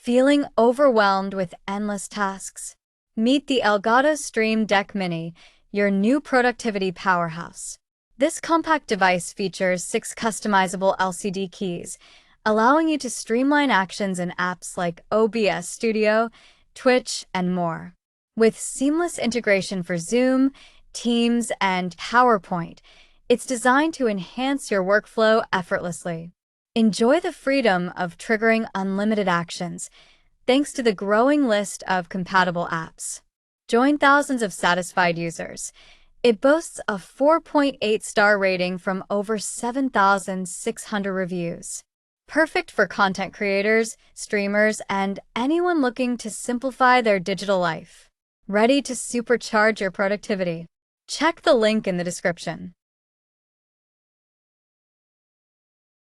Feeling overwhelmed with endless tasks? Meet the Elgato Stream Deck Mini, your new productivity powerhouse. This compact device features 6 customizable LCD keys, allowing you to streamline actions in apps like OBS Studio, Twitch, and more. With seamless integration for Zoom, Teams, and PowerPoint, it's designed to enhance your workflow effortlessly. Enjoy the freedom of triggering unlimited actions, thanks to the growing list of compatible apps. Join thousands of satisfied users. It boasts a 4.8-star rating from over 7,600 reviews. Perfect for content creators, streamers, and anyone looking to simplify their digital life. Ready to supercharge your productivity? Check the link in the description.